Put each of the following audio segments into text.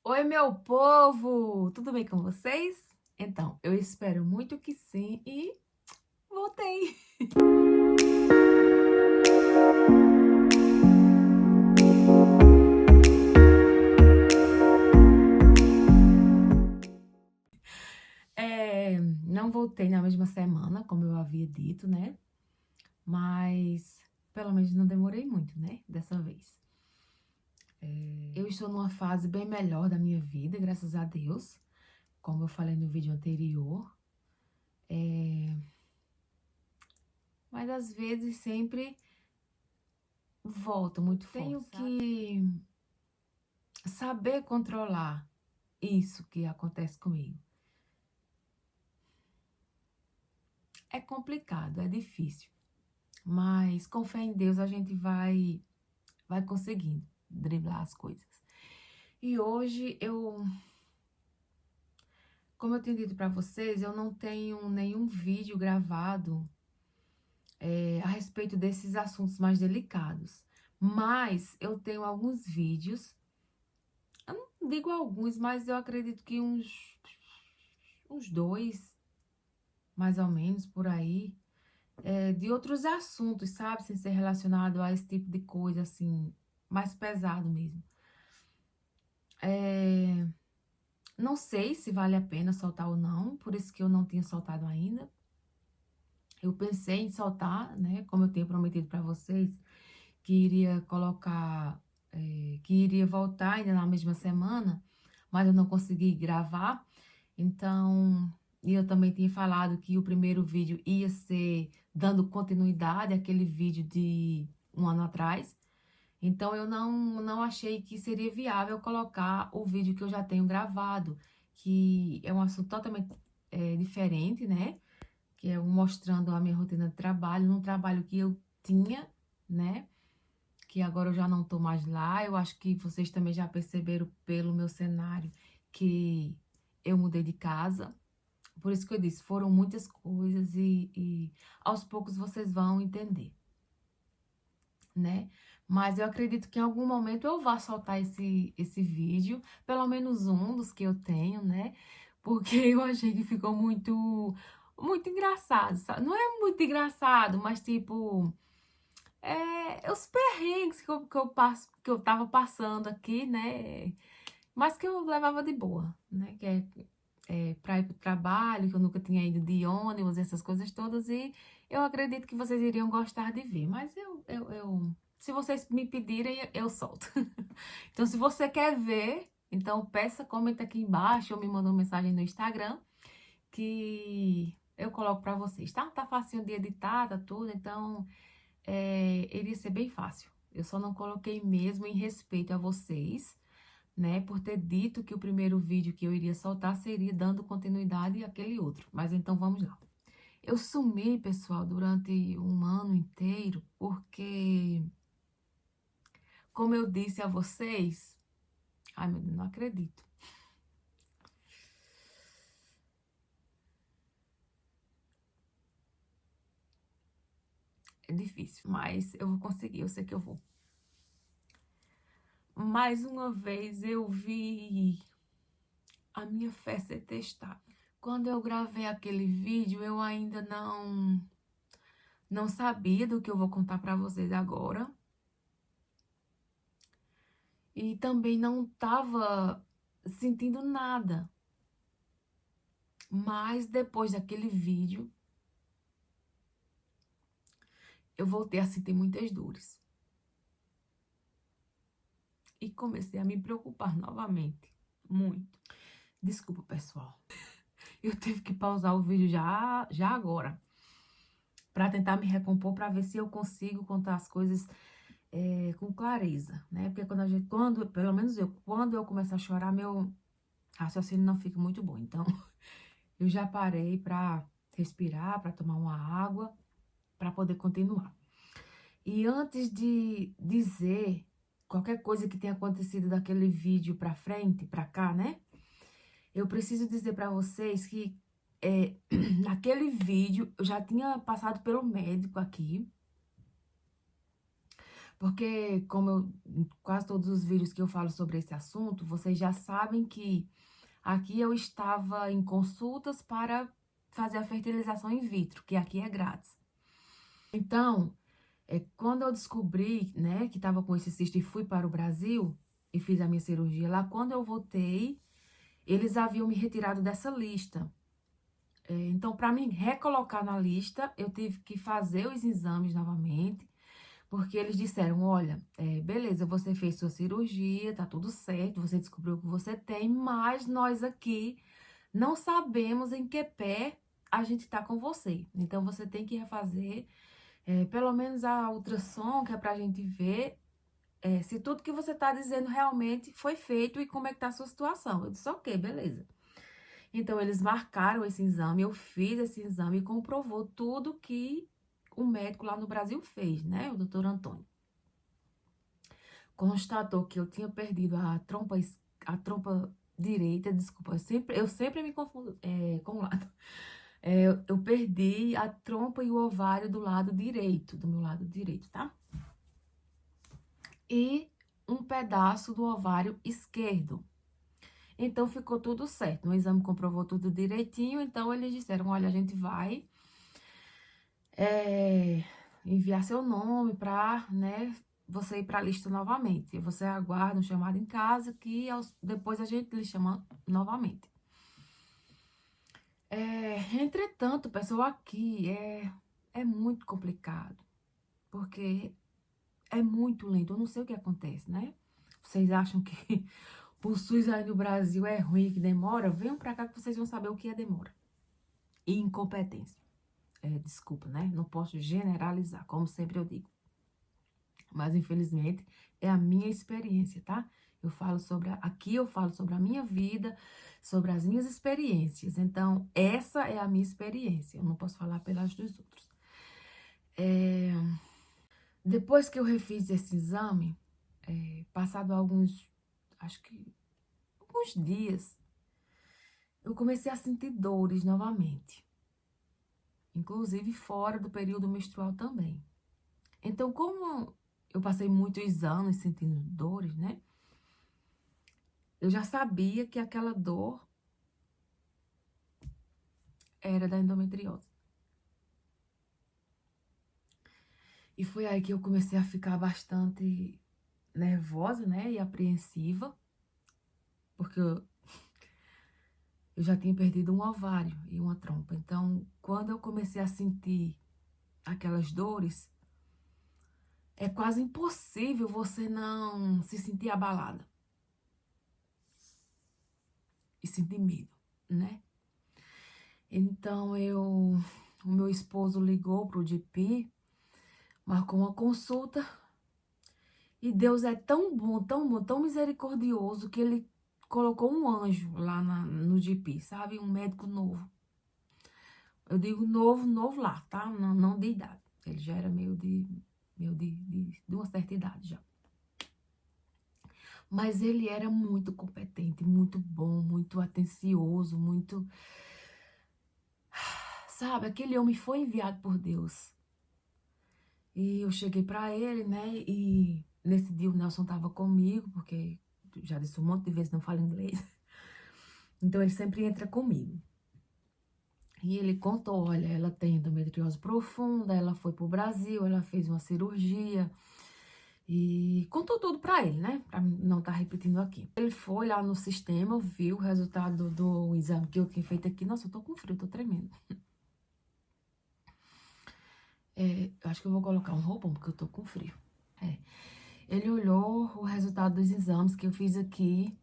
Oi, meu povo! Tudo bem com vocês? Então, eu espero muito que sim e voltei! Não voltei na mesma semana, como eu havia dito, né? Mas pelo menos não demorei muito, né? Dessa vez. Eu estou numa fase bem melhor da minha vida, graças a Deus, como eu falei no vídeo anterior. Mas às vezes sempre volto muito forte. Tenho que saber controlar isso que acontece comigo. É complicado, é difícil, mas com fé em Deus a gente vai conseguindo driblar as coisas. E hoje como eu tenho dito para vocês, eu não tenho nenhum vídeo gravado a respeito desses assuntos mais delicados, mas eu tenho alguns vídeos, eu não digo alguns, mas eu acredito que uns dois, mais ou menos, por aí, de outros assuntos, sabe? Sem ser relacionado a esse tipo de coisa, assim, mais pesado mesmo. Não sei se vale a pena soltar ou não, por isso que eu não tinha soltado ainda. Eu pensei em soltar, né? Como eu tinha prometido para vocês, que iria colocar, que iria voltar ainda na mesma semana, mas eu não consegui gravar. Então, e eu também tinha falado que o primeiro vídeo ia ser dando continuidade àquele vídeo de um ano atrás. Então, eu não achei que seria viável colocar o vídeo que eu já tenho gravado, que é um assunto totalmente diferente, né? Que é mostrando a minha rotina de trabalho, num trabalho que eu tinha, né? Que agora eu já não tô mais lá. Eu acho que vocês também já perceberam pelo meu cenário que eu mudei de casa. Por isso que eu disse, foram muitas coisas e aos poucos vocês vão entender, né? Mas eu acredito que em algum momento eu vá soltar esse vídeo, pelo menos um dos que eu tenho, né? Porque eu achei que ficou muito engraçado, sabe? Não é muito engraçado, mas tipo, os perrengues que eu tava passando aqui, né? Mas que eu levava de boa, né? Que pra ir pro trabalho, que eu nunca tinha ido de ônibus, essas coisas todas, e eu acredito que vocês iriam gostar de ver, mas se vocês me pedirem, eu solto. Então, se você quer ver, então peça, comenta aqui embaixo ou me manda uma mensagem no Instagram que eu coloco pra vocês, tá? Tá facinho de editar, tá tudo, então iria ser bem fácil. Eu só não coloquei mesmo em respeito a vocês, né, por ter dito que o primeiro vídeo que eu iria soltar seria dando continuidade àquele outro. Mas então vamos lá. Eu sumi, pessoal, durante um ano inteiro, porque, como eu disse a vocês, ai meu Deus, não acredito. É difícil, mas eu vou conseguir, eu sei que eu vou. Mais uma vez eu vi a minha fé ser testada. Quando eu gravei aquele vídeo, eu ainda não sabia do que eu vou contar pra vocês agora. E também não tava sentindo nada. Mas depois daquele vídeo, eu voltei a sentir muitas dores. E comecei a me preocupar novamente. Muito. Desculpa, pessoal. Eu tive que pausar o vídeo já agora. Pra tentar me recompor, pra ver se eu consigo contar as coisas com clareza, né? Porque pelo menos quando eu começo a chorar, meu raciocínio não fica muito bom. Então, eu já parei pra respirar, pra tomar uma água, pra poder continuar. E antes de dizer qualquer coisa que tenha acontecido daquele vídeo pra frente, pra cá, né? Eu preciso dizer pra vocês que naquele vídeo eu já tinha passado pelo médico aqui, Porque, quase todos os vídeos que eu falo sobre esse assunto, vocês já sabem que aqui eu estava em consultas para fazer a fertilização in vitro, que aqui é grátis. Então, quando eu descobri, né, que estava com esse cisto e fui para o Brasil e fiz a minha cirurgia lá, quando eu voltei, eles haviam me retirado dessa lista. Então, para me recolocar na lista, eu tive que fazer os exames novamente, porque eles disseram, olha, beleza, você fez sua cirurgia, tá tudo certo, você descobriu o que você tem, mas nós aqui não sabemos em que pé a gente tá com você. Então, você tem que refazer, pelo menos a ultrassom, que é pra gente ver se tudo que você tá dizendo realmente foi feito e como é que tá a sua situação. Eu disse, ok, beleza. Então, eles marcaram esse exame, eu fiz esse exame e comprovou tudo que o médico lá no Brasil fez, né? O doutor Antônio. Constatou que eu tinha perdido a trompa direita, desculpa, eu sempre me confundo com o lado. Eu perdi a trompa e o ovário do lado direito, do meu lado direito, tá? E um pedaço do ovário esquerdo. Então, ficou tudo certo. O exame comprovou tudo direitinho. Então, eles disseram, olha, a gente vai enviar seu nome para, né, você ir para a lista novamente. Você aguarda um chamado em casa que depois a gente lhe chama novamente. Entretanto, pessoal, aqui é muito complicado. Porque é muito lento. Eu não sei o que acontece, né? Vocês acham que o SUS aí no Brasil é ruim, que demora? Venham pra cá que vocês vão saber o que é demora. E incompetência. Desculpa, né? Não posso generalizar, como sempre eu digo. Mas, infelizmente, é a minha experiência, tá? Aqui eu falo sobre a minha vida, sobre as minhas experiências. Então, essa é a minha experiência. Eu não posso falar pelas dos outros. Depois que eu refiz esse exame, passado acho que alguns dias, eu comecei a sentir dores novamente. Inclusive fora do período menstrual também. Então, como eu passei muitos anos sentindo dores, né? Eu já sabia que aquela dor era da endometriose. E foi aí que eu comecei a ficar bastante nervosa, né? E apreensiva. Porque eu já tinha perdido um ovário e uma trompa. Então, quando eu comecei a sentir aquelas dores, é quase impossível você não se sentir abalada. E sentir medo, né? Então, o meu esposo ligou pro GP, marcou uma consulta. E Deus é tão bom, tão bom, tão misericordioso, que ele colocou um anjo lá no GP, sabe? Um médico novo. Eu digo novo, novo lá, tá? Não de idade. Ele já era meio de uma certa idade já. Mas ele era muito competente, muito bom, muito atencioso, muito... Sabe, aquele homem foi enviado por Deus. E eu cheguei pra ele, né? E nesse dia o Nelson tava comigo, porque já disse um monte de vezes, não falo inglês. Então ele sempre entra comigo. E ele contou, olha, ela tem endometriose profunda, ela foi pro Brasil, ela fez uma cirurgia. E contou tudo pra ele, né? Pra não estar repetindo aqui. Ele foi lá no sistema, viu o resultado do exame que eu tinha feito aqui. Nossa, eu tô com frio, tô tremendo. Eu acho que eu vou colocar um roupão, porque eu tô com frio. Ele olhou o resultado dos exames que eu fiz aqui.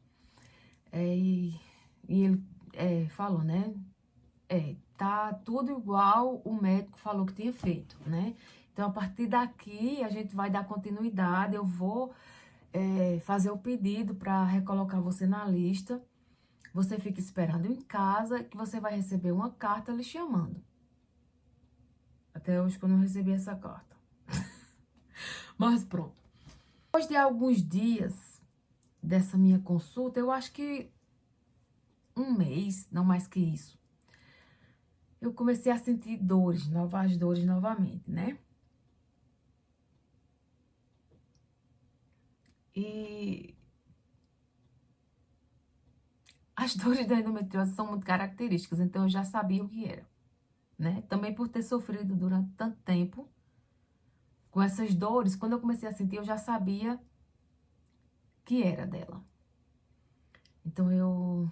E ele falou, né? Tá tudo igual o médico falou que tinha feito, né? Então, a partir daqui, a gente vai dar continuidade. Eu vou fazer o pedido para recolocar você na lista. Você fica esperando em casa, que você vai receber uma carta lhe chamando. Até hoje que eu não recebi essa carta. Mas pronto. Depois de alguns dias dessa minha consulta, eu acho que um mês, não mais que isso, eu comecei a sentir dores, novas dores novamente, né? E as dores da endometriose são muito características, então eu já sabia o que era, né? Também por ter sofrido durante tanto tempo com essas dores, quando eu comecei a sentir, eu já sabia que era dela. Então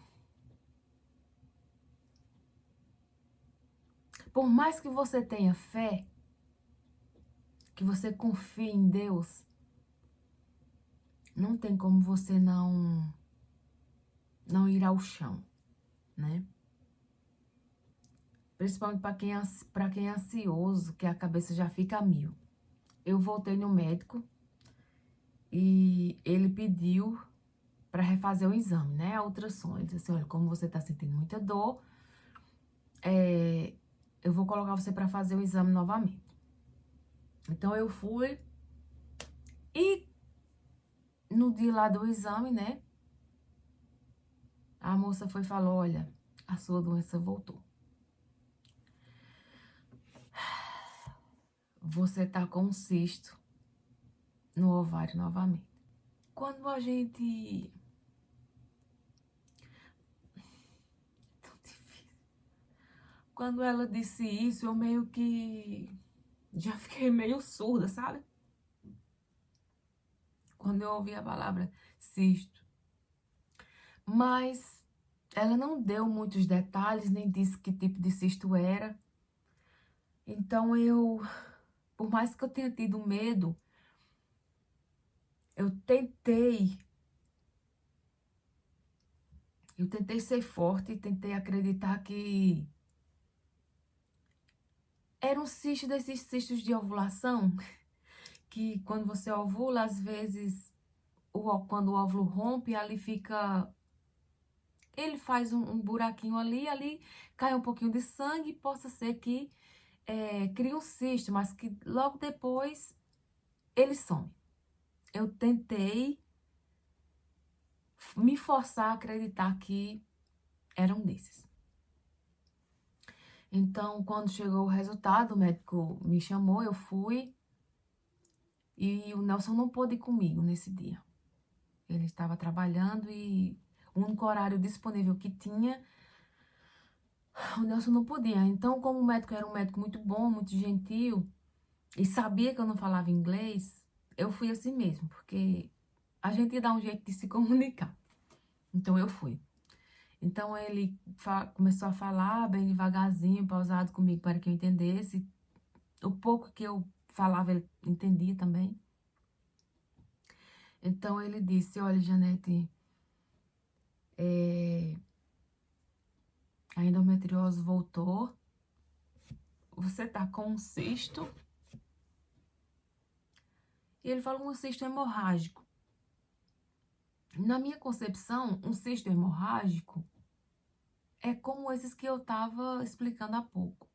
por mais que você tenha fé, que você confie em Deus, não tem como você não ir ao chão, né? Principalmente para quem é ansioso, que a cabeça já fica a mil. Eu voltei no médico e ele pediu para refazer o exame, né? A ultrassom. Ele disse assim: olha, como você tá sentindo muita dor, eu vou colocar você para fazer o exame novamente. Então eu fui e no dia lá do exame, né? A moça foi e falou: olha, a sua doença voltou. Você tá com um cisto no ovário novamente. Quando a gente... Tão difícil. Quando ela disse isso, eu meio que já fiquei meio surda, sabe? Quando eu ouvi a palavra cisto. Mas ela não deu muitos detalhes, nem disse que tipo de cisto era. Então por mais que eu tenha tido medo, eu tentei ser forte, tentei acreditar que era um cisto desses cistos de ovulação, que quando você ovula, às vezes, quando o óvulo rompe, ali fica... Ele faz um buraquinho ali cai um pouquinho de sangue, possa ser que crie um cisto, mas que logo depois ele some. Eu tentei me forçar a acreditar que era um desses. Então, quando chegou o resultado, o médico me chamou, eu fui, e o Nelson não pôde ir comigo nesse dia. Ele estava trabalhando e o único horário disponível que tinha, o Nelson não podia. Então, como o médico era um médico muito bom, muito gentil, e sabia que eu não falava inglês, eu fui assim mesmo, porque a gente ia dar um jeito de se comunicar. Então, eu fui. Então, ele começou a falar bem devagarzinho, pausado comigo para que eu entendesse. O pouco que eu falava, ele entendia também. Então, ele disse: olha, Janete, a endometriose voltou, você tá com um cisto. E ele falou um cisto hemorrágico. Na minha concepção, um cisto hemorrágico é como esses que eu tava explicando há pouco.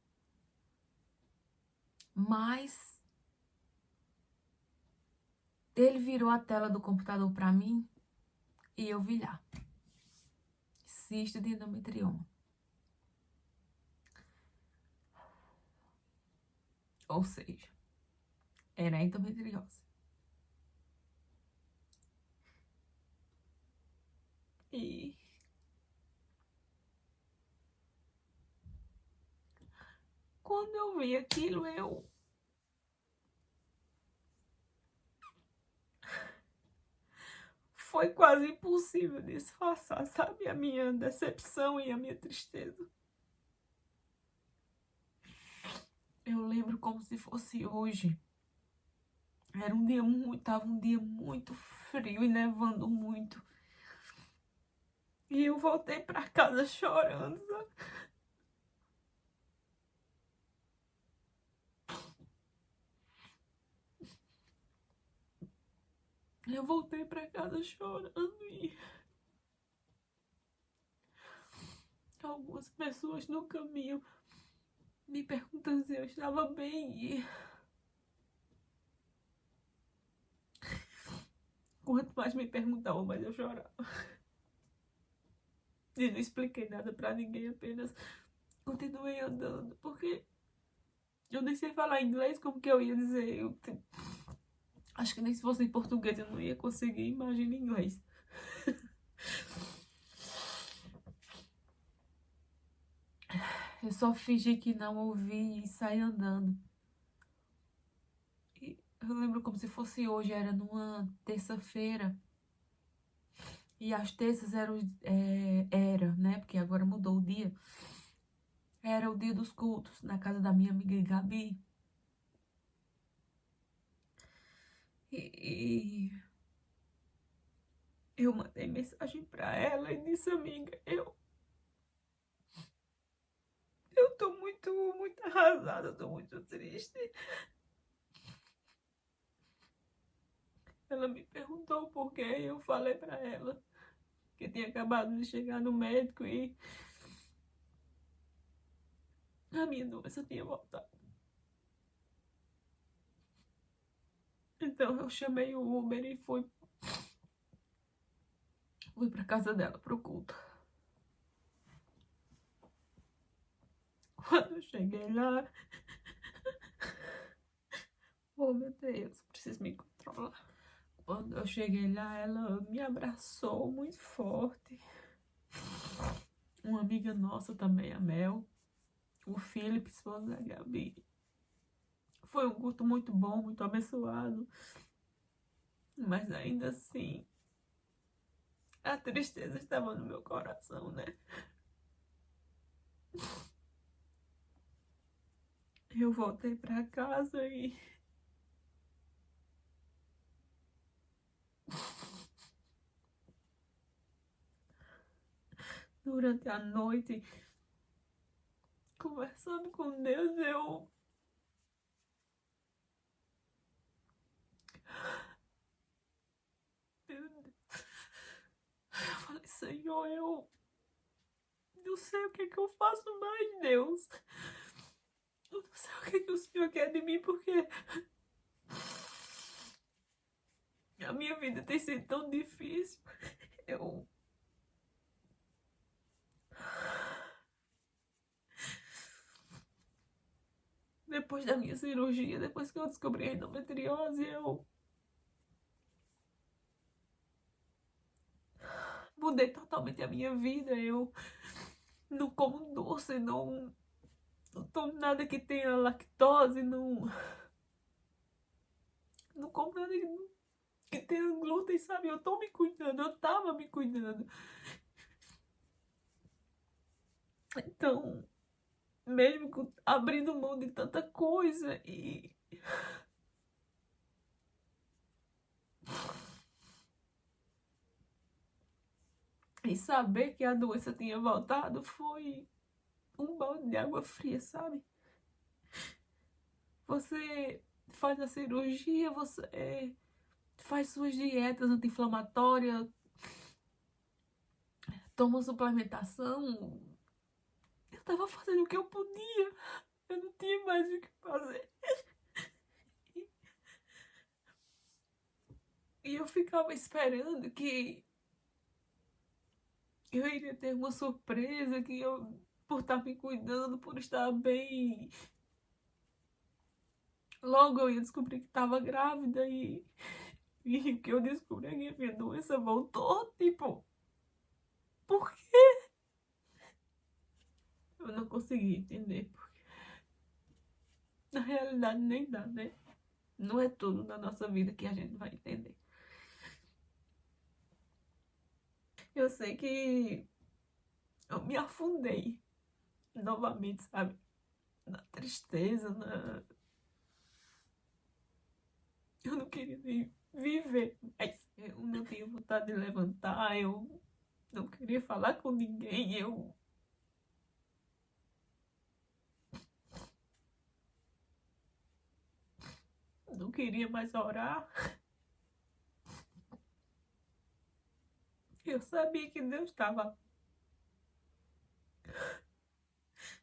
Mas ele virou a tela do computador para mim e eu vi lá: cisto de endometrioma. Ou seja, era endometriose. E quando eu vi aquilo, foi quase impossível disfarçar, sabe? A minha decepção e a minha tristeza. Eu lembro como se fosse hoje. Era um dia tava um dia muito frio e nevando muito. E eu voltei pra casa chorando, sabe? Eu voltei pra casa chorando e algumas pessoas no caminho me perguntando se eu estava bem e quanto mais me perguntavam, mais eu chorava. E não expliquei nada pra ninguém, apenas continuei andando, porque eu nem sei falar inglês, como que eu ia dizer? Acho que nem se fosse em português eu não ia conseguir, imagina em inglês. Eu só fingi que não ouvi e saí andando. E eu lembro como se fosse hoje, era numa terça-feira. E as terças eram, era, né? Porque agora mudou o dia. Era o dia dos cultos, na casa da minha amiga Gabi. E eu mandei mensagem pra ela e disse, amiga, eu tô muito arrasada, eu tô muito triste. Ela me perguntou por quê, e eu falei pra ela que tinha acabado de chegar no médico e a minha doença tinha voltado. Então eu chamei o Uber e fui pra casa dela, pro culto. Quando eu cheguei lá, oh meu Deus, preciso me controlar. Quando eu cheguei lá, ela me abraçou muito forte. Uma amiga nossa também, a Mel, o Felipe, esposa da Gabi. Foi um culto muito bom, muito abençoado. Mas ainda assim, a tristeza estava no meu coração, né? Eu voltei pra casa e durante a noite, conversando com Deus, eu falei, Senhor, eu não sei o que que eu faço mais, Deus. Eu não sei o que que o Senhor quer de mim, porque a minha vida tem sido tão difícil. Eu Depois da minha cirurgia, depois que eu descobri a endometriose, eu mudei totalmente a minha vida. Eu não como doce, não tomo nada que tenha lactose, não como nada que tenha glúten, sabe? Eu tô me cuidando, eu tava me cuidando. Então, mesmo abrindo mão de tanta coisa e saber que a doença tinha voltado foi um balde de água fria, sabe? Você faz a cirurgia, você faz suas dietas anti-inflamatórias, toma suplementação. Eu tava fazendo o que eu podia, eu não tinha mais o que fazer. E eu ficava esperando que eu iria ter uma surpresa, que eu, por estar me cuidando, por estar bem, logo eu ia descobrir que estava grávida e o que eu descobri é que a minha doença voltou, tipo, por quê? Eu não consegui entender, porque na realidade nem dá, né? Não é tudo na nossa vida que a gente vai entender. Eu sei que eu me afundei novamente, sabe? Na tristeza, eu não queria nem viver mais. Eu não tinha vontade de levantar, eu não queria falar com ninguém, eu não queria mais orar. Eu sabia que Deus estava,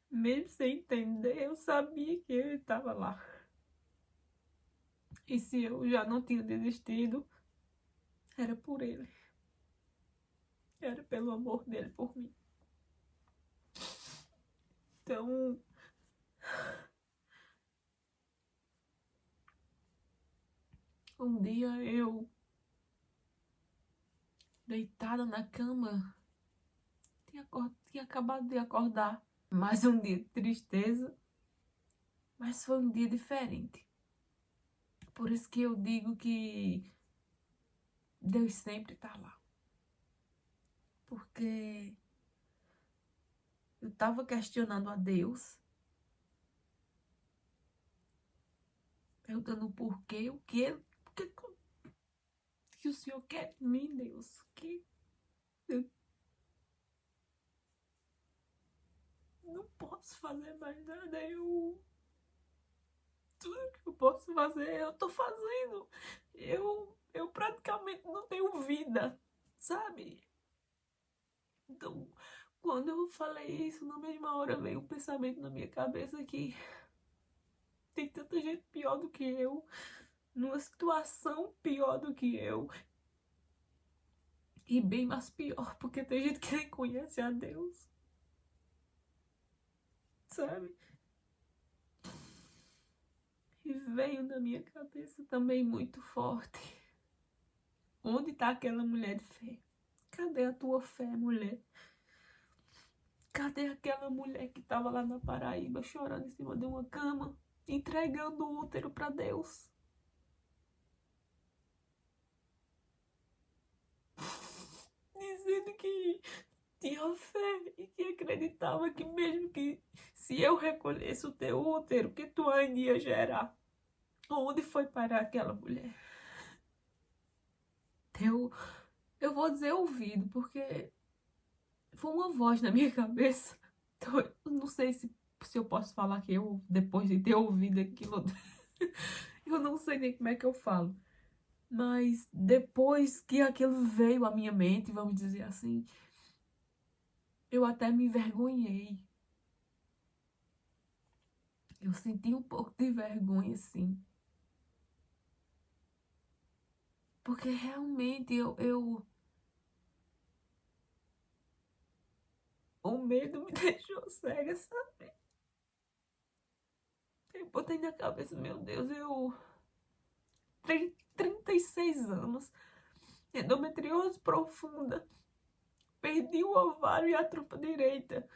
mesmo sem entender, eu sabia que Ele estava lá. E se eu já não tinha desistido, era por Ele. Era pelo amor dele por mim. Então, Um dia eu, deitada na cama, tinha acabado de acordar. Mais um dia de tristeza, mas foi um dia diferente. Por isso que eu digo que Deus sempre tá lá. Porque eu tava questionando a Deus, perguntando o porquê, o que o Senhor quer de mim, Deus? Que eu não posso fazer mais nada, tudo que eu posso fazer, eu tô fazendo. Eu praticamente não tenho vida, sabe? Então, quando eu falei isso, na mesma hora veio um pensamento na minha cabeça que tem tanta gente pior do que eu, numa situação pior do que eu, e bem mais pior, porque tem gente que nem conhece a Deus, sabe? E veio na minha cabeça também muito forte. Onde tá aquela mulher de fé? Cadê a tua fé, mulher? Cadê aquela mulher que tava lá na Paraíba chorando em cima de uma cama, entregando o útero para Deus? Dizendo que tinha fé e que acreditava que mesmo que se eu recolhesse o teu útero, que tu ainda ia gerar. Onde foi parar aquela mulher? Eu, eu vou dizer ouvido, porque foi uma voz na minha cabeça. Então, eu não sei se eu posso falar que eu, depois de ter ouvido aquilo, eu não sei nem como é que eu falo. Mas depois que aquilo veio à minha mente, vamos dizer assim, eu até me envergonhei. Eu senti um pouco de vergonha, sim. Porque realmente o medo me deixou cega, sabe? Eu botei na cabeça, meu Deus, eu tenho 36 anos, endometriose profunda, perdi o ovário e a trompa direita,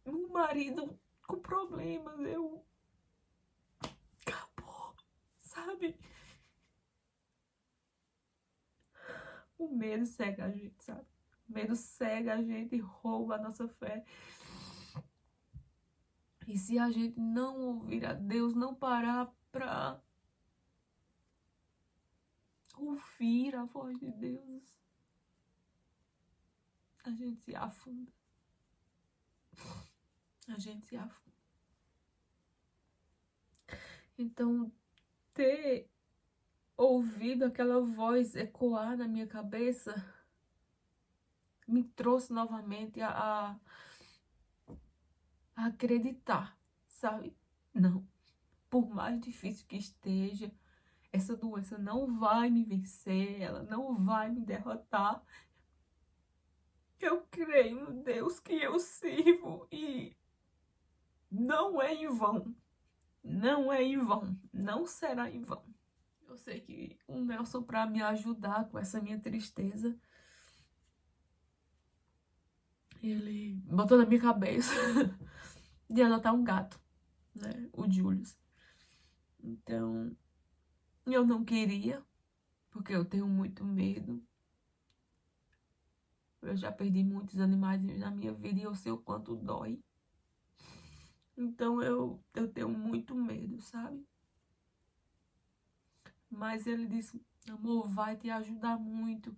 meu marido com problemas, acabou, sabe? O medo cega a gente, sabe? O medo cega a gente e rouba a nossa fé. E se a gente não ouvir a Deus, não parar pra ouvir a voz de Deus, a gente se afunda. A gente se afunda. Então, ter ouvido aquela voz ecoar na minha cabeça me trouxe novamente a acreditar, sabe? Não, por mais difícil que esteja, essa doença não vai me vencer, ela não vai me derrotar. Eu creio no Deus que eu sirvo e não é em vão. Não é em vão. Não será em vão. Eu sei que o Nelson, para me ajudar com essa minha tristeza, ele botou na minha cabeça de adotar um gato, né? O Julius. Então, eu não queria, porque eu tenho muito medo. Eu já perdi muitos animais na minha vida e eu sei o quanto dói. Então, eu tenho muito medo, sabe? Mas ele disse, amor, vai te ajudar muito,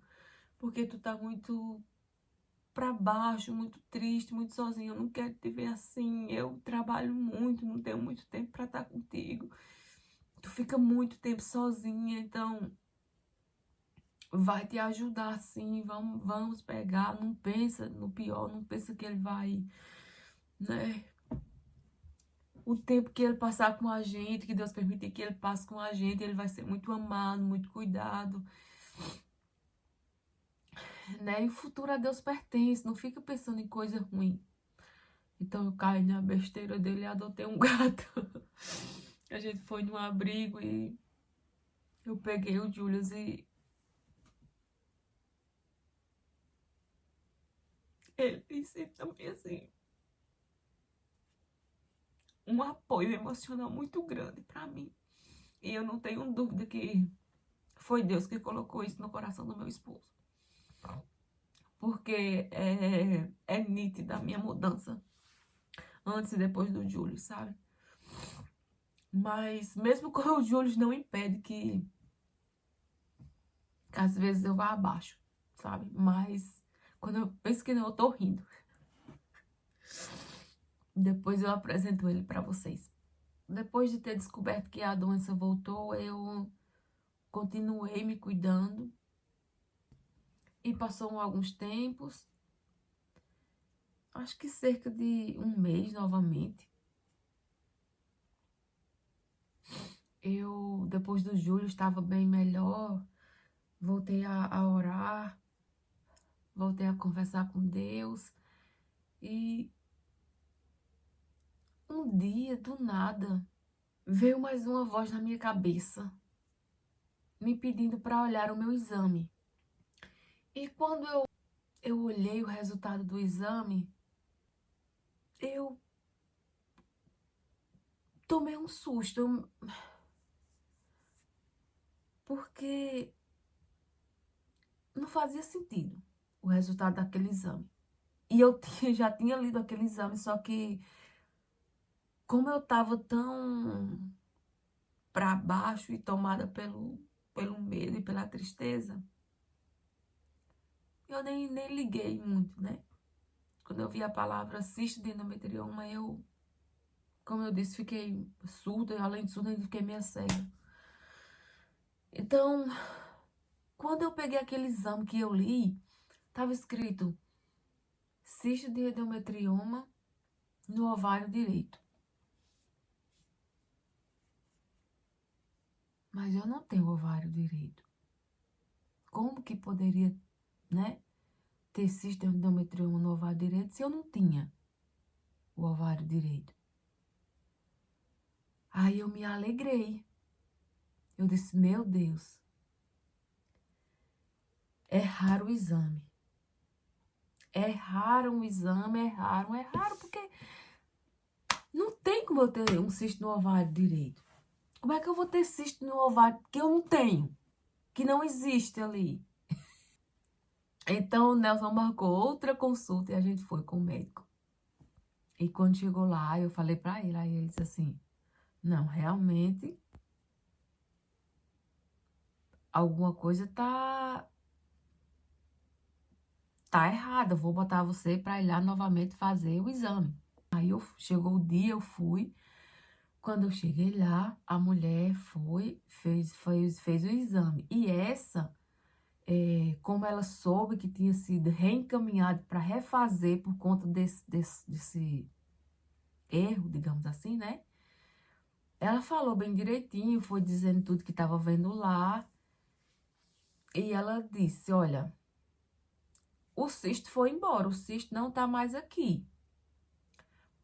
porque tu tá muito pra baixo, muito triste, muito sozinho. Eu não quero te ver assim. Eu trabalho muito, não tenho muito tempo pra estar contigo. Tu fica muito tempo sozinha, então vai te ajudar sim. Vamos pegar. Não pensa no pior, não pensa que ele vai, né? O tempo que ele passar com a gente, que Deus permitir que ele passe com a gente, ele vai ser muito amado, muito cuidado, né? E o futuro a Deus pertence, não fica pensando em coisa ruim. Então eu caí na besteira dele e adotei um gato. A gente foi num abrigo e Eu peguei o Julius e ele disse também assim, um apoio emocional muito grande pra mim. E eu não tenho dúvida que foi Deus que colocou isso no coração do meu esposo. Porque é nítida a minha mudança antes e depois do Júlio, sabe? Mas mesmo com o Júlio não impede que às vezes eu vá abaixo, sabe? Mas quando eu penso que não, eu tô rindo. Depois eu apresento ele pra vocês. Depois de ter descoberto que a doença voltou, eu continuei me cuidando. E passou alguns tempos, acho que cerca de um mês novamente. Eu, depois do Júlio, estava bem melhor. Voltei a orar, voltei a conversar com Deus. E um dia, do nada, veio mais uma voz na minha cabeça, me pedindo para olhar o meu exame. E quando eu olhei o resultado do exame, eu tomei um susto, porque não fazia sentido o resultado daquele exame. E eu já tinha lido aquele exame, só que como eu estava tão para baixo e tomada pelo medo e pela tristeza, eu nem liguei muito, né? Quando eu vi a palavra cisto de endometrioma, eu, como eu disse, fiquei surda, e além de surda, eu fiquei meio cega. Então, quando eu peguei aquele exame que eu li, estava escrito cisto de endometrioma no ovário direito. Mas eu não tenho ovário direito. Como que poderia, né, ter cisto de endometrioma no ovário direito se eu não tinha o ovário direito? Aí eu me alegrei. Eu disse, meu Deus, é raro o exame. É raro um exame, é raro, porque não tem como eu ter um cisto no ovário direito. Como é que eu vou ter cisto no ovário que eu não tenho? Que não existe ali. Então o Nelson marcou outra consulta e a gente foi com o médico. E quando chegou lá, eu falei pra ele, aí ele disse assim, não, realmente alguma coisa tá errada. Eu vou botar você para ir lá novamente fazer o exame. Aí chegou o dia, eu fui. Quando eu cheguei lá, a mulher fez o exame. E essa, como ela soube que tinha sido reencaminhado para refazer por conta desse erro, digamos assim, né? Ela falou bem direitinho, foi dizendo tudo que estava vendo lá. E ela disse, olha, o cisto foi embora, o cisto não tá mais aqui.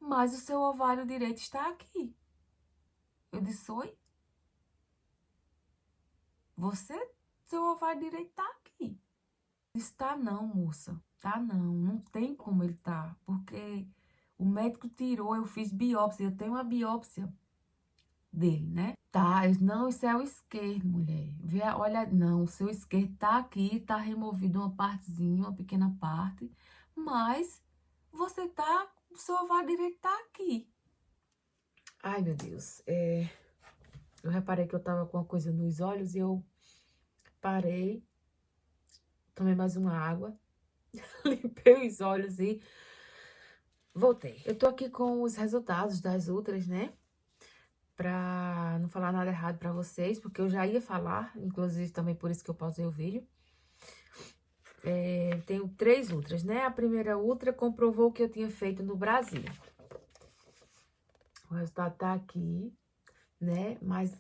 Mas o seu ovário direito está aqui. Eu disse, oi? Seu ovário direito tá aqui. Disse, tá não, moça. Tá não tem como ele tá. Porque o médico tirou, eu fiz biópsia, eu tenho uma biópsia dele, né? Tá, não, isso é o esquerdo, mulher. Olha, não, o seu esquerdo tá aqui, tá removido uma partezinha, uma pequena parte, mas o seu ovário direito tá aqui. Ai, meu Deus, eu reparei que eu tava com uma coisa nos olhos e eu parei, tomei mais uma água, limpei os olhos e voltei. Eu tô aqui com os resultados das ultras, né? Pra não falar nada errado pra vocês, porque eu já ia falar, inclusive também por isso que eu pausei o vídeo. Tenho 3 ultras, né? A primeira ultra comprovou o que eu tinha feito no Brasil. O resultado tá aqui, né? Mas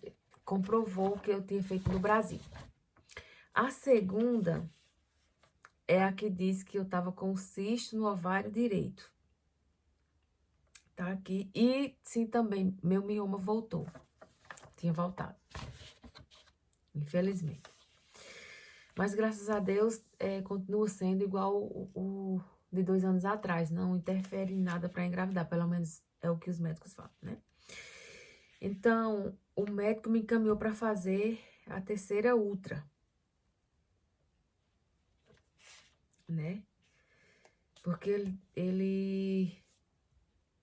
comprovou o que eu tinha feito no Brasil. A segunda é a que diz que eu tava com cisto no ovário direito. Tá aqui. E sim, também, meu mioma voltou. Tinha voltado. infelizmente. Mas graças a Deus, continua sendo igual o de 2 anos atrás. Não interfere em nada para engravidar, pelo menos é o que os médicos falam, né? Então, o médico me encaminhou para fazer a terceira ultra, né? Porque ele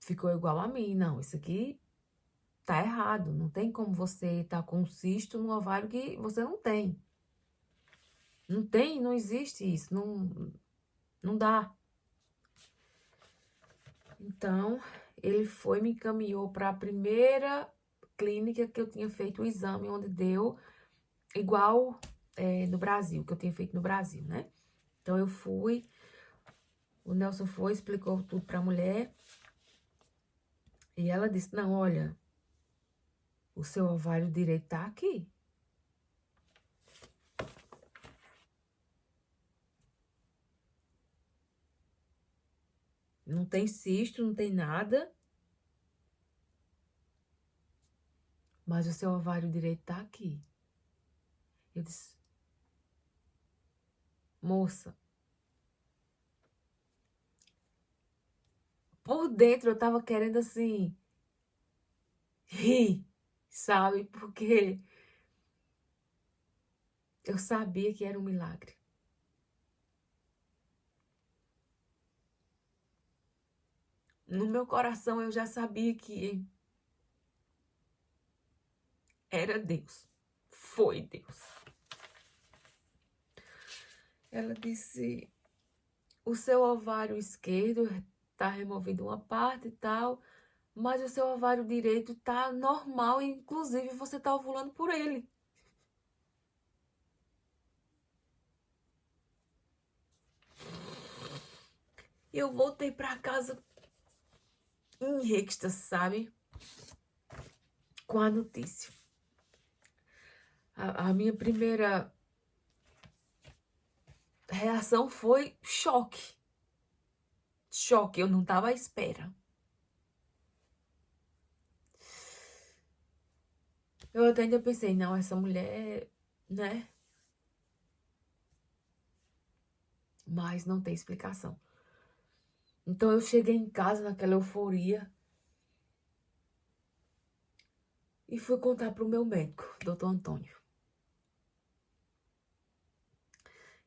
ficou igual a mim. Não, isso aqui tá errado. Não tem como você tá com um cisto no ovário que você não tem. Não tem, não existe isso. Não dá. Então, ele foi me encaminhou para a primeira clínica que eu tinha feito o exame, onde deu igual no Brasil, que eu tinha feito no Brasil, né? Então, eu fui, o Nelson foi, explicou tudo para a mulher. E ela disse, não, olha, o seu ovário direito tá aqui. Não tem cisto, não tem nada. Mas o seu ovário direito tá aqui. Eu disse, moça, por dentro eu tava querendo assim, rir, sabe? Porque eu sabia que era um milagre. No meu coração eu já sabia que era Deus. Foi Deus. Ela disse, o seu ovário esquerdo tá removido uma parte e tal, mas o seu ovário direito tá normal, e inclusive você tá ovulando por ele. E eu voltei pra casa em êxtase, sabe? Com a notícia. A minha primeira reação foi choque. Choque, eu não tava à espera. Eu até ainda pensei, não, essa mulher, né? Mas não tem explicação. Então eu cheguei em casa naquela euforia e fui contar pro meu médico, doutor Antônio.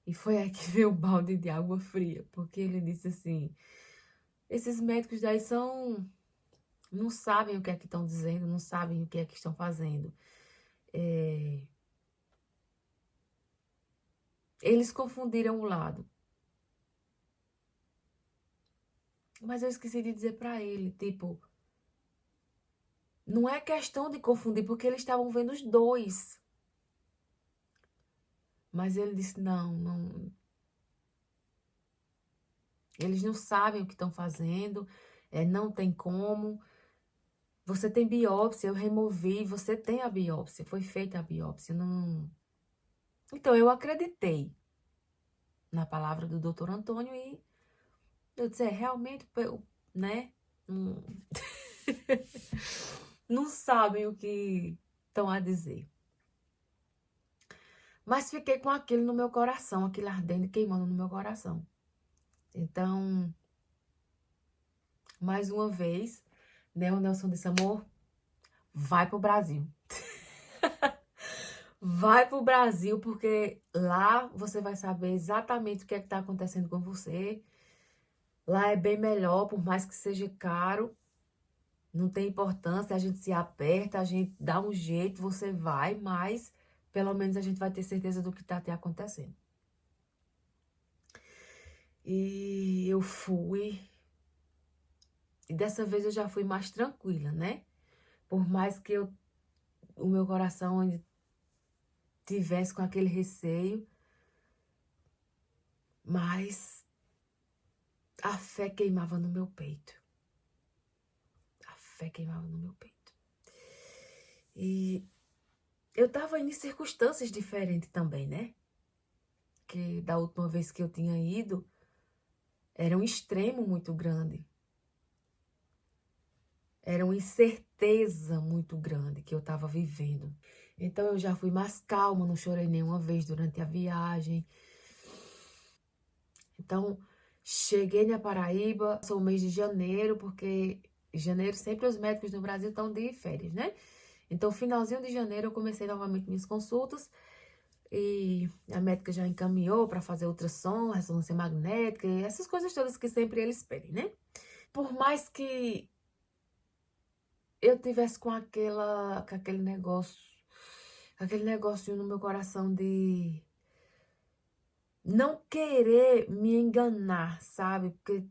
E foi aí que veio o balde de água fria, porque ele disse assim, esses médicos daí não sabem o que é que estão dizendo, não sabem o que é que estão fazendo. Eles confundiram o lado. Mas eu esqueci de dizer pra ele, tipo, não é questão de confundir, porque eles estavam vendo os dois. Mas ele disse, não, eles não sabem o que estão fazendo, não tem como. Você tem biópsia, eu removi, você tem a biópsia, foi feita a biópsia, não... Então, eu acreditei na palavra do doutor Antônio e eu disse, realmente, né, não, não sabem o que estão a dizer. Mas fiquei com aquilo no meu coração, aquilo ardendo e queimando no meu coração. Então, mais uma vez, né, o Nelson disse, amor, vai pro Brasil. Vai pro Brasil, porque lá você vai saber exatamente o que é que tá acontecendo com você. Lá é bem melhor, por mais que seja caro. Não tem importância, a gente se aperta, a gente dá um jeito, você vai, mas pelo menos a gente vai ter certeza do que tá te acontecendo. E eu fui. E dessa vez eu já fui mais tranquila, né? Por mais que o meu coração ainda tivesse com aquele receio, mas a fé queimava no meu peito. A fé queimava no meu peito. E eu tava indo em circunstâncias diferentes também, né? Que da última vez que eu tinha ido, era um extremo muito grande. Era uma incerteza muito grande que eu tava vivendo. Então eu já fui mais calma, não chorei nenhuma vez durante a viagem. Então, cheguei na Paraíba, sou o mês de janeiro, porque em janeiro sempre os médicos no Brasil estão de férias, né? Então, finalzinho de janeiro eu comecei novamente minhas consultas e a médica já encaminhou para fazer ultrassom, ressonância magnética, e essas coisas todas que sempre eles pedem, né? Por mais que eu tivesse com aquele negócio no meu coração de não querer me enganar, sabe? Porque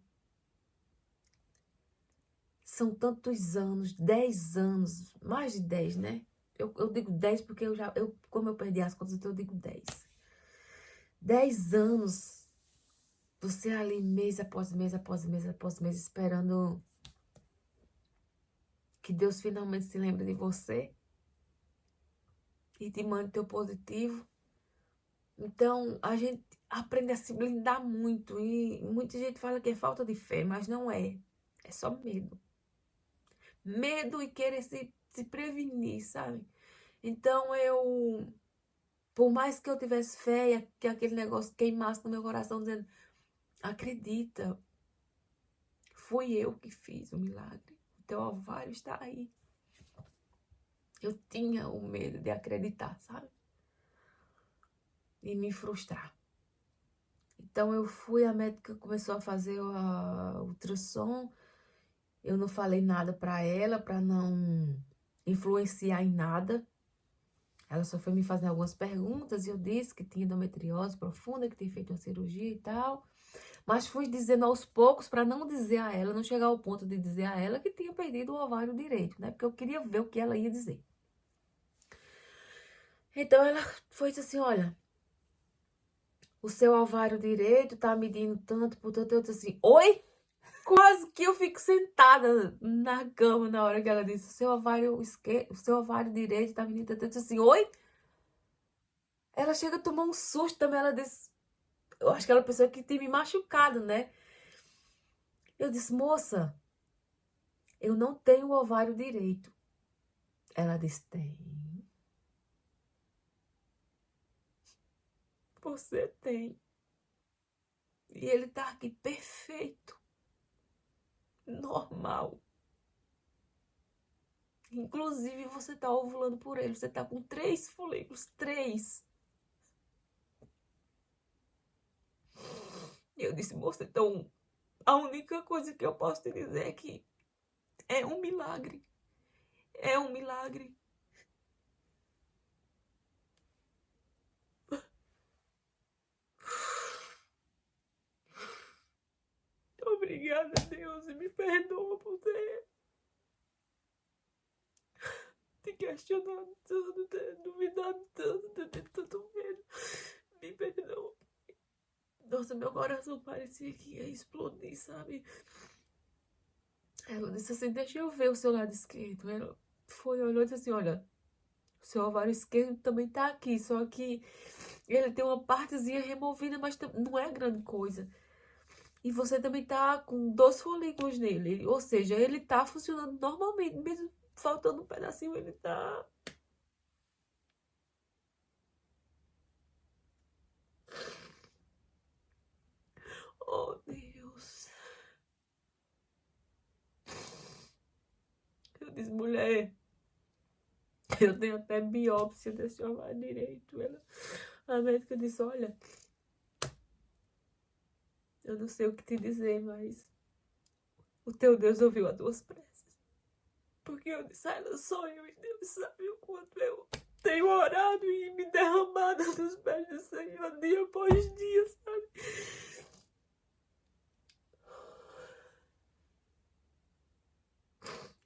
são tantos anos, 10 anos, mais de 10, né? Eu digo 10 porque como eu perdi as contas, então eu digo 10. 10 anos, você ali mês após mês, após mês, após mês, esperando que Deus finalmente se lembre de você e te mande teu positivo. Então, a gente aprende a se blindar muito. E muita gente fala que é falta de fé, mas não é. É só medo. Medo e querer se prevenir, sabe? Então, por mais que eu tivesse fé e que aquele negócio queimasse no meu coração, dizendo, acredita, fui eu que fiz o milagre. O teu ovário está aí. Eu tinha o medo de acreditar, sabe? E me frustrar. Então eu fui, a médica começou a fazer o ultrassom. Eu não falei nada para ela, para não influenciar em nada. Ela só foi me fazer algumas perguntas e eu disse que tinha endometriose profunda, que tinha feito uma cirurgia e tal. Mas fui dizendo aos poucos para não dizer a ela, não chegar ao ponto de dizer a ela que tinha perdido o ovário direito, né? Porque eu queria ver o que ela ia dizer. Então ela foi assim, olha, o seu ovário direito tá medindo tanto por tanto. Eu disse assim, oi? Quase que eu fico sentada na cama na hora que ela disse, o seu ovário direito tá medindo tanto. Eu disse assim, oi? Ela chega a tomar um susto também, ela disse, eu acho que ela pensou que tinha me machucado, né? Eu disse, moça, eu não tenho o ovário direito. Ela disse, tem. Você tem. E ele tá aqui perfeito. Normal. Inclusive, você tá ovulando por ele. Você tá com 3 folículos. 3. E eu disse, moça, então, a única coisa que eu posso te dizer é que é um milagre. É um milagre. Obrigada, Deus, e me perdoa por ter questionado tanto, ter duvidado tanto, ter tanto medo. Me perdoa. Nossa, meu coração parecia que ia explodir, sabe? Ela disse assim, deixa eu ver o seu lado esquerdo. Ela foi, olhou e disse assim, olha, o seu ovário esquerdo também tá aqui, só que ele tem uma partezinha removida, mas não é grande coisa. E você também tá com 2 folículos nele, ou seja, ele tá funcionando normalmente, mesmo faltando um pedacinho, ele tá... Oh, Deus. Eu disse, mulher, eu tenho até biópsia desse ovário direito. A médica disse, olha, eu não sei o que te dizer, mas o teu Deus ouviu as tuas preces. Porque eu disse, ela sou eu, e Deus sabe o quanto eu tenho orado e me derramado nos pés do Senhor dia após dia, sabe?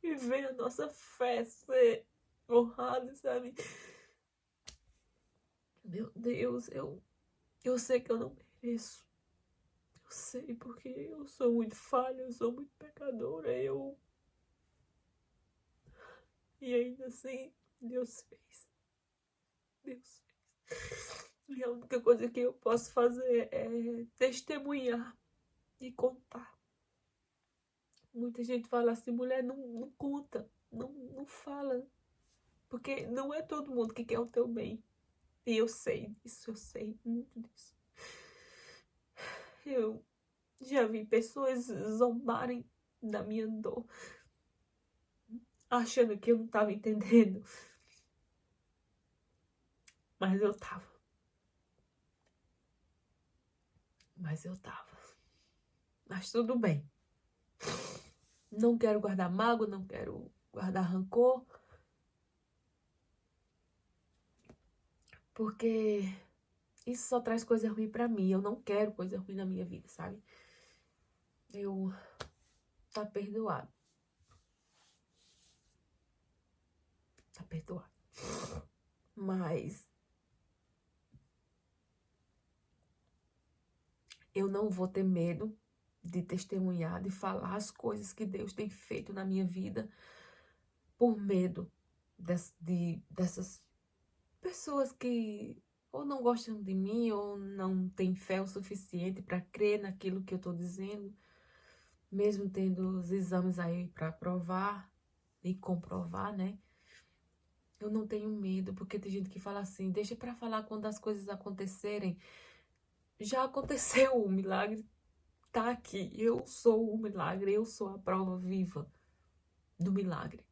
E ver a nossa fé ser honrada, sabe? Meu Deus, eu sei que eu não mereço. Eu sei porque eu sou muito falha, eu sou muito pecadora, E ainda assim, Deus fez. Deus fez. E a única coisa que eu posso fazer é testemunhar e contar. Muita gente fala assim, mulher, não conta, não fala. Porque não é todo mundo que quer o teu bem. E eu sei disso, eu sei muito disso. Eu já vi pessoas zombarem da minha dor, achando que eu não estava entendendo. Mas eu tava. Mas tudo bem. Não quero guardar mágoa, não quero guardar rancor. Porque isso só traz coisa ruim pra mim. Eu não quero coisa ruim na minha vida, sabe? Eu... Tá perdoado. Tá perdoado. Mas eu não vou ter medo de testemunhar, de falar as coisas que Deus tem feito na minha vida por medo dessas pessoas que ou não gostam de mim ou não têm fé o suficiente para crer naquilo que eu tô dizendo, mesmo tendo os exames aí para provar e comprovar, né? Eu não tenho medo, porque tem gente que fala assim, deixa para falar quando as coisas acontecerem. Já aconteceu, o milagre tá aqui. Eu sou o milagre, eu sou a prova viva do milagre.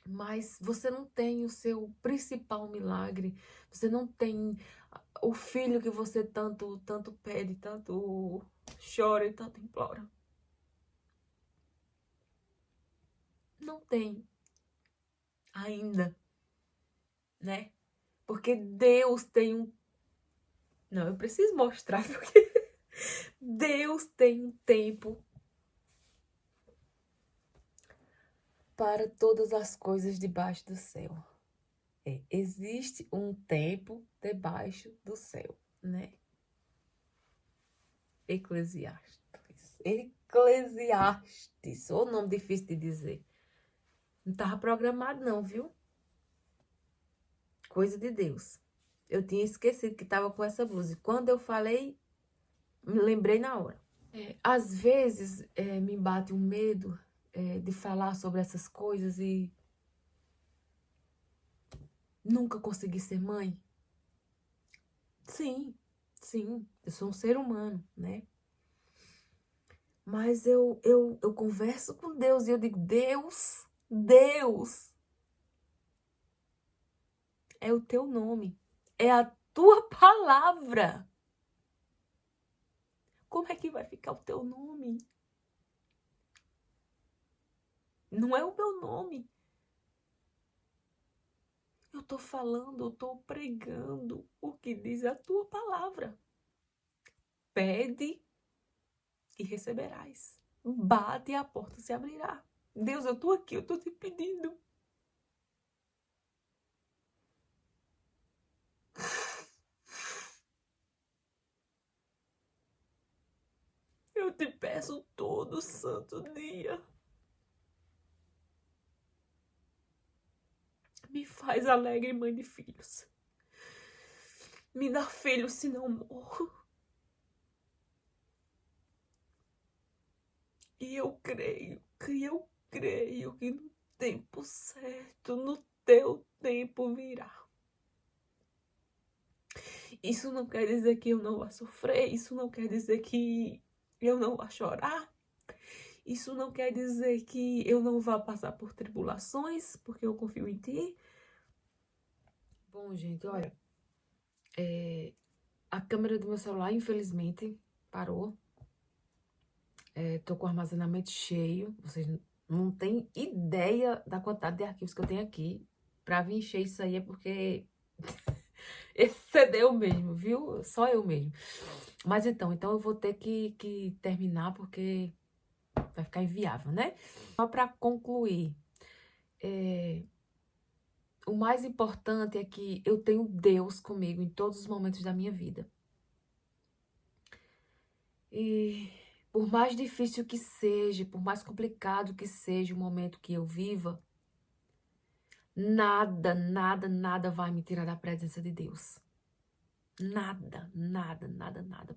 Mas você não tem o seu principal milagre, você não tem o filho que você tanto pede, tanto chora e tanto implora. Não tem ainda, né? Porque Deus tem um... Não, eu preciso mostrar, porque Deus tem um tempo para todas as coisas debaixo do céu. Existe um tempo debaixo do céu, né? Eclesiastes. Eclesiastes. Ô nome difícil de dizer. Não estava programado não, viu? Coisa de Deus. Eu tinha esquecido que estava com essa blusa. E quando eu falei, me lembrei na hora. Às vezes me bate um medo de falar sobre essas coisas e nunca consegui ser mãe. Sim, sim, eu sou um ser humano, né? Mas eu converso com Deus e eu digo, Deus, é o teu nome, é a tua palavra. Como é que vai ficar o teu nome? Não é o meu nome. Eu tô falando, eu tô pregando o que diz a tua palavra. Pede e receberás. Bate e a porta se abrirá. Deus, eu tô aqui, eu tô te pedindo. Eu te peço todo santo dia. Me faz alegre, mãe de filhos. Me dá filho, senão morro. E eu creio que no tempo certo, no teu tempo virá. Isso não quer dizer que eu não vá sofrer, isso não quer dizer que eu não vá chorar. Isso não quer dizer que eu não vá passar por tribulações, porque eu confio em ti. Bom, gente, olha, a câmera do meu celular, infelizmente, parou. Tô com o armazenamento cheio. Vocês não têm ideia da quantidade de arquivos que eu tenho aqui. Pra vir encher isso aí é porque excedeu mesmo, viu? Só eu mesmo. Mas então eu vou ter que terminar porque vai ficar inviável, né? Só pra concluir, o mais importante é que eu tenho Deus comigo em todos os momentos da minha vida. E por mais difícil que seja, por mais complicado que seja o momento que eu viva, nada vai me tirar da presença de Deus. Nada.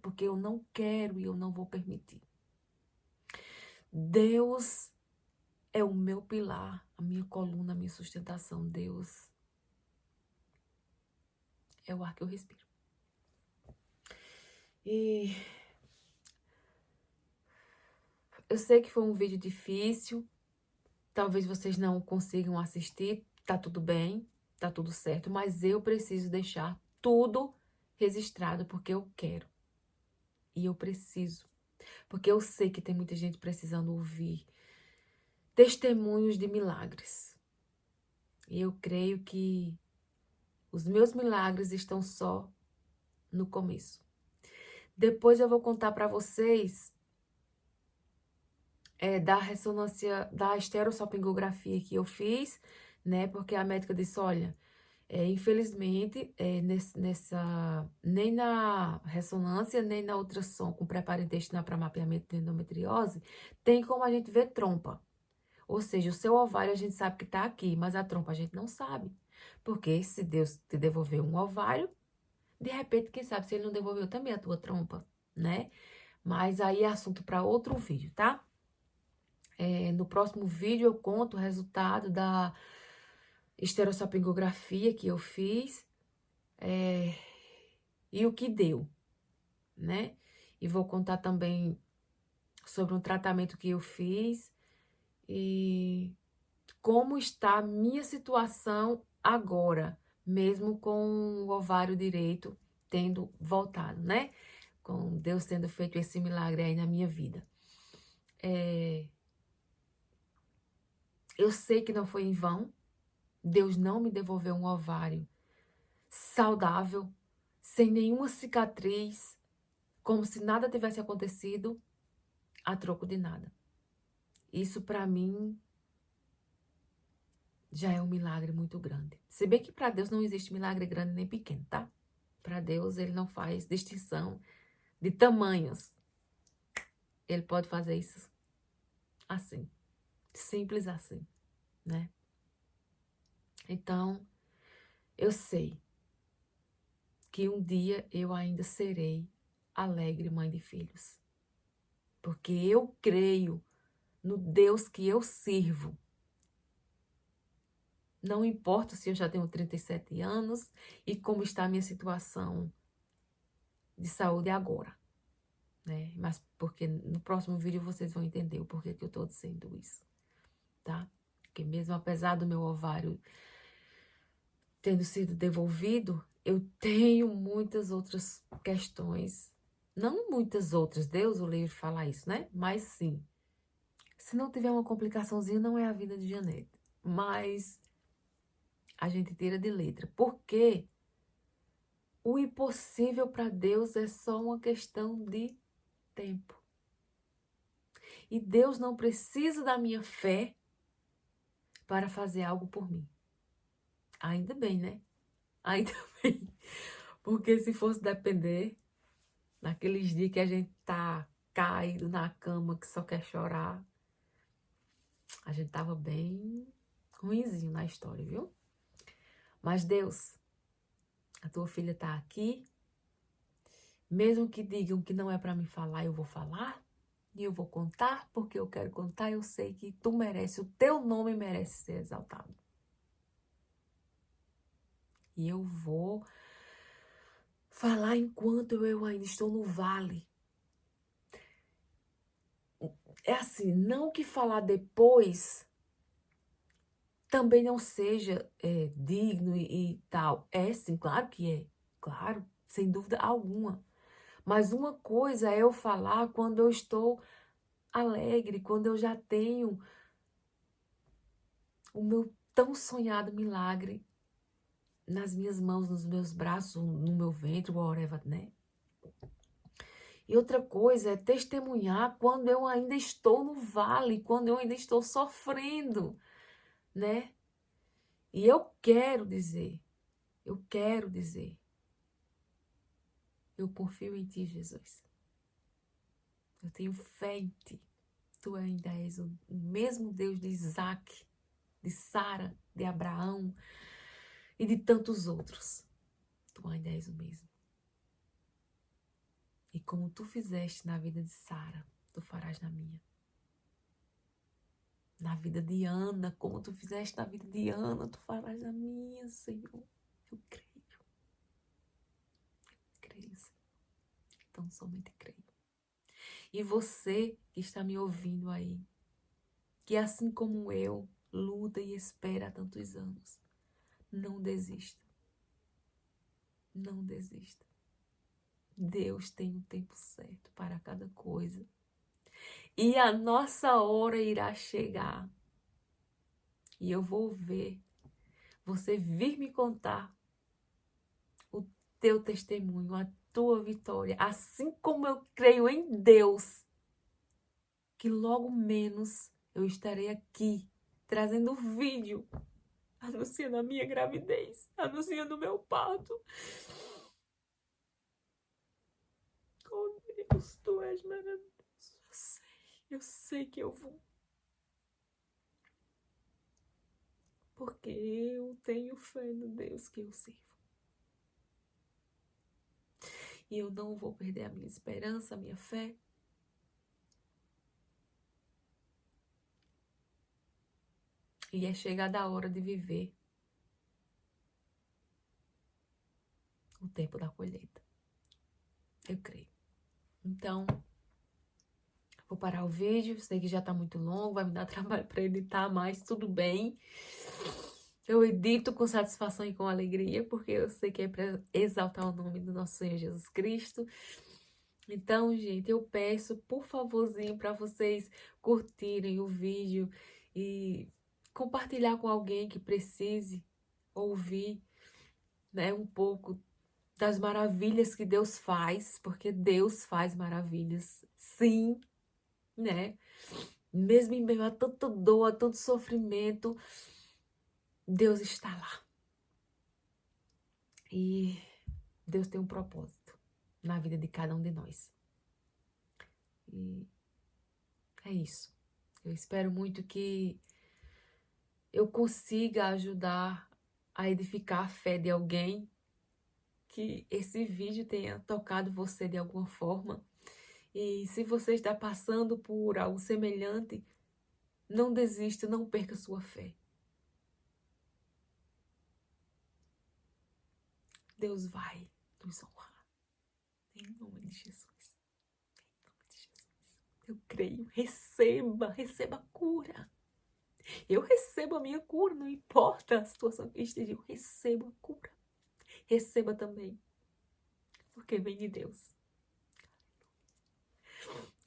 Porque eu não quero e eu não vou permitir. Deus é o meu pilar, a minha coluna, a minha sustentação. Deus é o ar que eu respiro. E eu sei que foi um vídeo difícil, talvez vocês não consigam assistir, tá tudo bem, tá tudo certo, mas eu preciso deixar tudo registrado porque eu quero. E eu preciso, porque eu sei que tem muita gente precisando ouvir testemunhos de milagres. E eu creio que os meus milagres estão só no começo. Depois eu vou contar para vocês da ressonância, da estereossapingografia que eu fiz, né? Porque a médica disse, olha, infelizmente, nem na ressonância, nem na ultrassom com preparo intestinal para mapeamento de endometriose, tem como a gente ver trompa. Ou seja, o seu ovário a gente sabe que está aqui, mas a trompa a gente não sabe. Porque se Deus te devolveu um ovário, de repente, quem sabe se ele não devolveu também a tua trompa, né? Mas aí é assunto para outro vídeo, tá? No próximo vídeo eu conto o resultado da estereossapingografia que eu fiz e o que deu, né? E vou contar também sobre um tratamento que eu fiz e como está a minha situação agora, mesmo com o ovário direito tendo voltado, né? Com Deus tendo feito esse milagre aí na minha vida. Eu sei que não foi em vão. Deus não me devolveu um ovário saudável, sem nenhuma cicatriz, como se nada tivesse acontecido, a troco de nada. Isso para mim já é um milagre muito grande. Se bem que para Deus não existe milagre grande nem pequeno, tá? Para Deus ele não faz distinção de tamanhos. Ele pode fazer isso assim, simples assim, né? Então, eu sei que um dia eu ainda serei alegre mãe de filhos. Porque eu creio no Deus que eu sirvo. Não importa se eu já tenho 37 anos e como está a minha situação de saúde agora, né? Mas porque no próximo vídeo vocês vão entender o porquê que eu estou dizendo isso, tá? Porque mesmo apesar do meu ovário tendo sido devolvido, eu tenho muitas outras questões. Não muitas outras, Deus o livre falar isso, né? Mas sim, se não tiver uma complicaçãozinha, não é a vida de Janete. Mas a gente tira de letra. Porque o impossível para Deus é só uma questão de tempo. E Deus não precisa da minha fé para fazer algo por mim. Ainda bem, né? Ainda bem. Porque se fosse depender, naqueles dias que a gente tá caído na cama, que só quer chorar, a gente tava bem ruinzinho na história, viu? Mas Deus, a tua filha tá aqui. Mesmo que digam que não é para me falar, eu vou falar. E eu vou contar, porque eu quero contar. Eu sei que tu merece, o teu nome merece ser exaltado. E eu vou falar enquanto eu ainda estou no vale. É assim, não que falar depois também não seja digno e tal. É sim, claro que é. Claro, sem dúvida alguma. Mas uma coisa é eu falar quando eu estou alegre, quando eu já tenho o meu tão sonhado milagre nas minhas mãos, nos meus braços, no meu ventre, whatever, né? E outra coisa é testemunhar quando eu ainda estou no vale, quando eu ainda estou sofrendo, né? E eu quero dizer, eu confio em ti, Jesus. Eu tenho fé em ti. Tu ainda és o mesmo Deus de Isaac, de Sara, de Abraão e de tantos outros. Tu ainda és o mesmo. E como tu fizeste na vida de Sara, tu farás na minha. na vida de Ana, como tu fizeste na vida de Ana, tu farás na minha, Senhor. Eu creio. Creio, Senhor. Então somente creio. E você que está me ouvindo aí, que assim como eu, luta e espera há tantos anos, não desista. Não desista. Deus tem um tempo certo para cada coisa. E a nossa hora irá chegar. E eu vou ver você vir me contar o teu testemunho, a tua vitória. Assim como eu creio em Deus, que logo menos eu estarei aqui trazendo vídeo, anunciando a minha gravidez, anunciando o meu parto. Oh Deus, tu és maravilhoso. Eu sei que eu vou. Porque eu tenho fé no Deus que eu sirvo. E eu não vou perder a minha esperança, a minha fé. E é chegada a hora de viver o tempo da colheita. Eu creio. Então, vou parar o vídeo. Sei que já tá muito longo, vai me dar trabalho para editar, mas tudo bem. Eu edito com satisfação e com alegria, porque eu sei que é para exaltar o nome do nosso Senhor Jesus Cristo. Então, gente, eu peço, por favorzinho, para vocês curtirem o vídeo e compartilhar com alguém que precise ouvir, né, um pouco das maravilhas que Deus faz, porque Deus faz maravilhas, sim, né? Mesmo em meio a tanta dor, a tanto sofrimento, Deus está lá. E Deus tem um propósito na vida de cada um de nós. E é isso. Eu espero muito que eu consiga ajudar a edificar a fé de alguém, que esse vídeo tenha tocado você de alguma forma. E se você está passando por algo semelhante, não desista, não perca sua fé. Deus vai nos honrar. Em nome de Jesus. Em nome de Jesus. Eu creio. Receba a cura. Eu recebo a minha cura, não importa a situação que esteja, eu recebo a cura. Receba também, porque vem de Deus.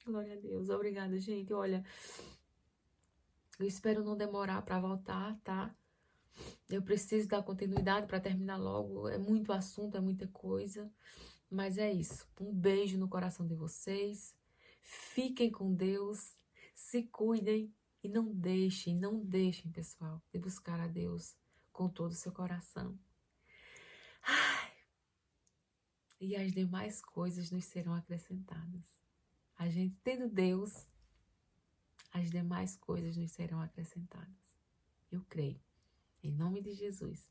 Glória a Deus. Obrigada, gente. Olha, eu espero não demorar para voltar, tá? Eu preciso dar continuidade para terminar logo. É muito assunto, é muita coisa. Mas é isso. Um beijo no coração de vocês. Fiquem com Deus. Se cuidem. E não deixem, pessoal, de buscar a Deus com todo o seu coração. Ai, e as demais coisas nos serão acrescentadas. A gente tendo Deus, as demais coisas nos serão acrescentadas. Eu creio. Em nome de Jesus.